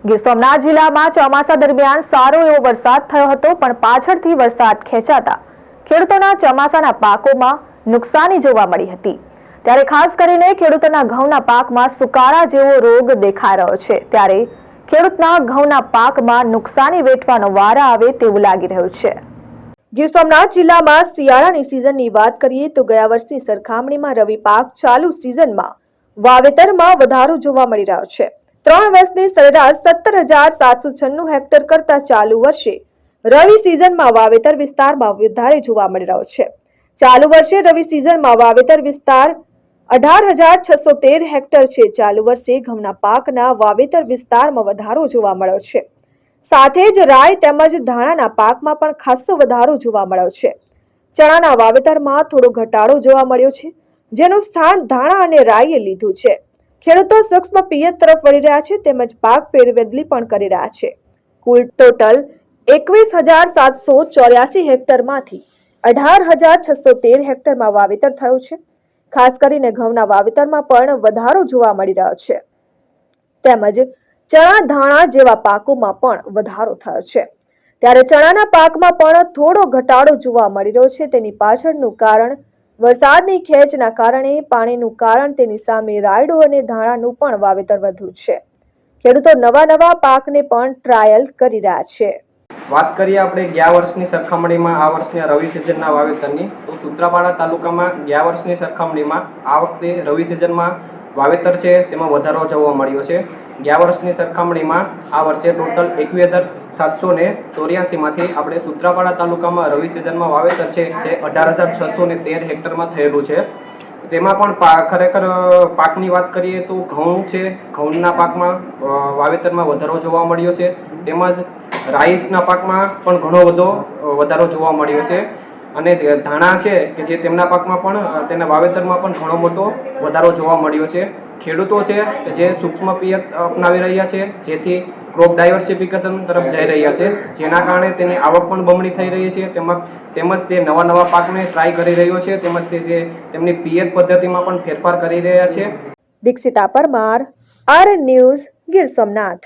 ગીર સોમનાથ જિલ્લામાં ચોમાસા દરમિયાન સારો એવો વરસાદ થયો હતો, પણ પાછળથી વરસાદ ખેંચાતા ખેડૂતોના ચોમાસાના પાકોમાં નુકસાની જોવા મળી હતી। ત્યારે ખાસ કરીને ખેડૂતોના ઘઉંના પાકમાં સુકારા જેવો રોગ દેખાઈ રહ્યો છે। ત્યારે ખેડૂતના ઘઉંના પાકમાં નુકસાની વેઠવાનો વારો આવે તેવું લાગી રહ્યું છે। ગીર સોમનાથ જિલ્લામાં શિયાળાની સિઝનની વાત કરીએ તો ગયા વર્ષની સરખામણીમાં રવિ પાક ચાલુ સિઝનમાં વાવેતરમાં વધારો જોવા મળી રહ્યો છે। 3 વર્ષની સરેરાશ 17,796 હેક્ટર કરતા ચાલુ વર્ષે રવિ સિઝનમાં વાવેતર વિસ્તારમાં વધારે જોવા મળી રહ્યો છે। ચાલુ વર્ષે રવિ સિઝનમાં વાવેતર વિસ્તાર 18,613 હેક્ટર છે। ચાલુ વર્ષે ઘઉંના પાકના વાવેતર વિસ્તારમાં વધારો જોવા મળ્યો છે। સાથે જ રાઈ તેમજ ધાણાના પાકમાં પણ ખાસો વધારો જોવા મળ્યો છે। ચણાના વાવેતરમાં થોડો ઘટાડો જોવા મળ્યો છે, જેનું સ્થાન ધાણા અને રાઈએ લીધું છે। ખેડૂતો સૂક્ષ્મ પિયત તરફ વળી રહ્યા છે, તેમજ પાક ફેરબદલી પણ કરી રહ્યા છે। કુલ ટોટલ 21,784 હેક્ટરમાંથી 18,613 હેક્ટરમાં વાવેતર થયું છે। ખાસ કરીને ઘઉંના વાવેતરમાં પણ વધારો જોવા મળી રહ્યો છે, તેમજ ચણા ધાણા જેવા પાકોમાં પણ વધારો થયો છે। ત્યારે ચણાના પાકમાં પણ થોડો ઘટાડો જોવા મળી રહ્યો છે। તેની પાછળનું કારણ વરસાદની ખેંચના કારણે, પાણીનું કારણ તેની સામે રાયડો અને ધાણાનું પણ વાવેતર વધુ છે। ખેડૂતો નવા પાકને પણ ટ્રાયલ કરી રહ્યા છે। વાત કરીએ આપણે ગયા વર્ષની સરખામણીમાં આ વર્ષની રવિ સિઝનના વાવેતરની, તો સૂત્રાપાડા તાલુકામાં ગયા વર્ષની સરખામણીમાં આ વખતે રવિ સિઝનમાં વાવેતર છે તેમાં વધારો જોવા મળ્યો છે। ગયા વર્ષની સરખામણીમાં આ વર્ષે ટોટલ 21,784 માંથી આપણે સૂત્રાપાડા તાલુકામાં રવિ સિઝનમાં વાવેતર છે જે 18,613 હેક્ટરમાં થયેલું છે। તેમાં પણ ખરેખર પાકની વાત કરીએ તો ઘઉં છે, ઘઉંના પાકમાં વાવેતરમાં વધારો જોવા મળ્યો છે, તેમજ રાઈસના પાકમાં પણ ઘણો બધો વધારો જોવા મળ્યો છે। અને ધાણા છે કે જે તેમના પાકમાં પણ તેના વાવેતરમાં પણ ઘણો મોટો વધારો જોવા મળ્યો છે। ખેડૂતો છે જે સૂક્ષ્મ પિયત અપનાવી રહ્યા છે, જેથી ક્રોપ ડાયવર્સિફિકેશન તરફ જઈ રહ્યા છે, જેના કારણે તેની આવક પણ બમણી થઈ રહી છે। તેમજ તે નવા પાકને ટ્રાય કરી રહ્યો છે, તેમજ તે તેમની પિયત પદ્ધતિમાં પણ ફેરફાર કરી રહ્યા છે। Dikshita Parmar, RN news, Gir Somnath.